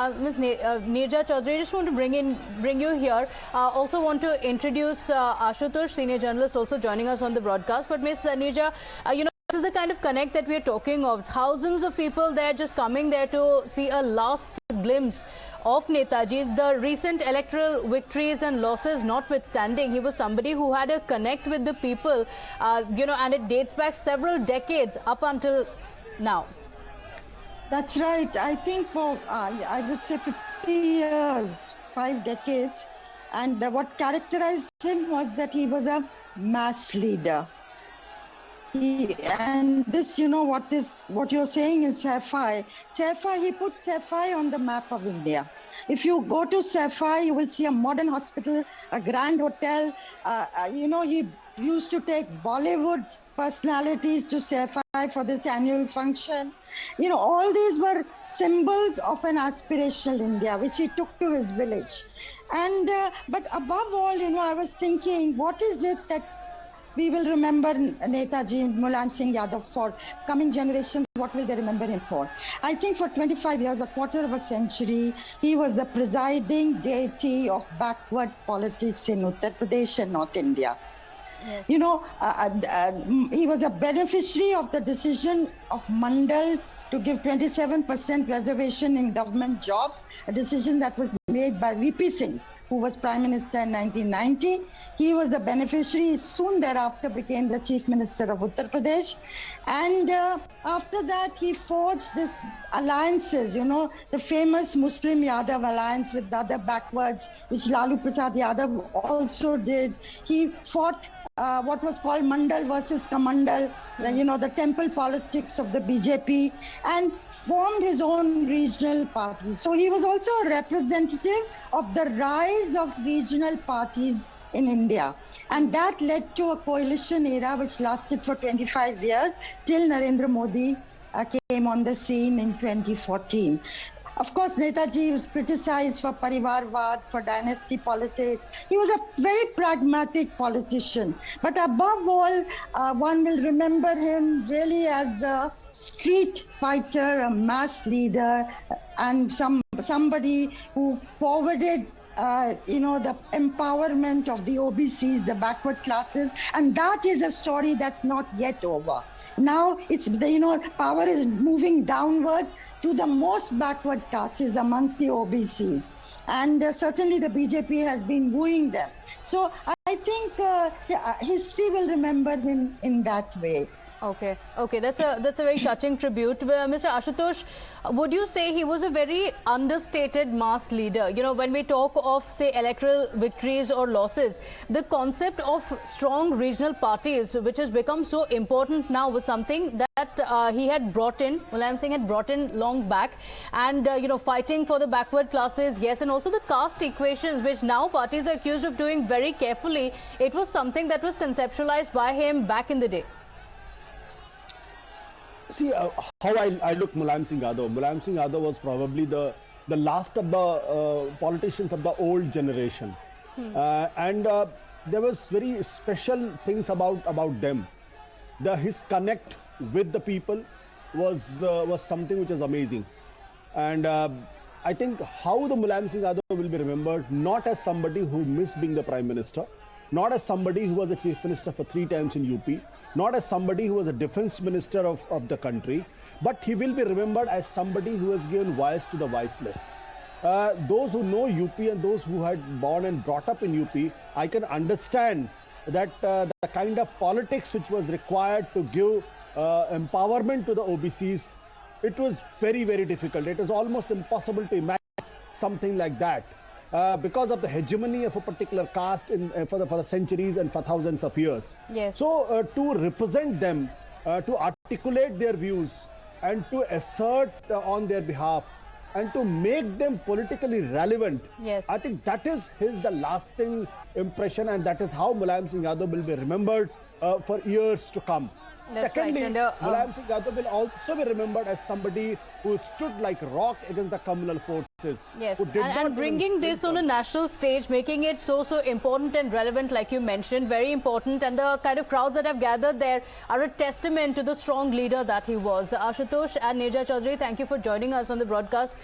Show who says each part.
Speaker 1: Nirja Choudhary, just want to bring you here. Also want to introduce Ashutosh, senior journalist, also joining us on the broadcast. But Ms. Nirja, this is the kind of connect that we are talking of. Thousands of people there just coming there to see a last glimpse of Netaji. The recent electoral victories and losses notwithstanding, he was somebody who had a connect with the people, and it dates back several decades up until now.
Speaker 2: That's right. I think for, I would say 50 years, 5 decades. And what characterized him was that he was a mass leader. And this, what you're saying is Saifai. He put Saifai on the map of India. If you go to Saifai, you will see a modern hospital, a grand hotel. He used to take Bollywood personalities to Saifai for this annual function. All these were symbols of an aspirational India, which he took to his village. And but above all, I was thinking, what is it that we will remember Netaji, Mulayam Singh Yadav for? Coming generations, what will they remember him for? I think for 25 years, a quarter of a century, he was the presiding deity of backward politics in Uttar Pradesh and North India. Yes. He was a beneficiary of the decision of Mandal to give 27% reservation in government jobs, a decision that was made by VP Singh, who was Prime Minister in 1990. He was the beneficiary, soon thereafter became the Chief Minister of Uttar Pradesh. And after that, he forged these alliances, the famous Muslim Yadav alliance with the other backwards, which Lalu Prasad Yadav also did. He fought what was called Mandal versus Kamandal, the temple politics of the BJP, and formed his own regional party. So he was also a representative of the rise of regional parties in India. And that led to a coalition era which lasted for 25 years till Narendra Modi came on the scene in 2014. Of course, Netaji was criticized for Parivarvad, for dynasty politics. He was a very pragmatic politician. But above all, one will remember him really as a street fighter, a mass leader, and somebody who forwarded the empowerment of the OBCs, the backward classes, and that is a story that's not yet over. Now it's power is moving downwards to the most backward classes amongst the OBCs, and certainly the BJP has been wooing them. So I think history will remember him in that way.
Speaker 1: Okay, that's a very touching tribute. Mr. Ashutosh, would you say he was a very understated mass leader? When we talk of, say, electoral victories or losses, the concept of strong regional parties, which has become so important now, was something that he had brought in, Mulayam Singh had brought in long back, and fighting for the backward classes, yes, and also the caste equations, which now parties are accused of doing very carefully. It was something that was conceptualized by him back in the day.
Speaker 3: See, how I look Mulayam Singh Yadav. Mulayam Singh Yadav was probably the last of the politicians of the old generation. And there was very special things about them. His connect with the people was something which is amazing. And I think how the Mulayam Singh Yadav will be remembered, not as somebody who missed being the Prime Minister, not as somebody who was a Chief Minister for 3 times in UP, not as somebody who was a Defence Minister of the country, but he will be remembered as somebody who has given voice to the voiceless. Those who know UP and those who had born and brought up in UP, I can understand that the kind of politics which was required to give empowerment to the OBCs, it was very, very difficult. It is almost impossible to imagine something like that. Because of the hegemony of a particular caste for the centuries and for thousands of years.
Speaker 1: Yes.
Speaker 3: So to represent them, to articulate their views and to assert on their behalf and to make them politically relevant,
Speaker 1: yes,
Speaker 3: I think that is the lasting impression, and that is how Mulayam Singh Yadav will be remembered for years to come.
Speaker 1: That's
Speaker 3: Secondly,
Speaker 1: right.
Speaker 3: Mulayam Singh Yadav will also be remembered as somebody who stood like rock against the communal forces.
Speaker 1: Yes, and bringing this on a national stage, making it so important and relevant, like you mentioned, very important. And the kind of crowds that have gathered there are a testament to the strong leader that he was. Ashutosh and Nirja Choudhary, thank you for joining us on the broadcast.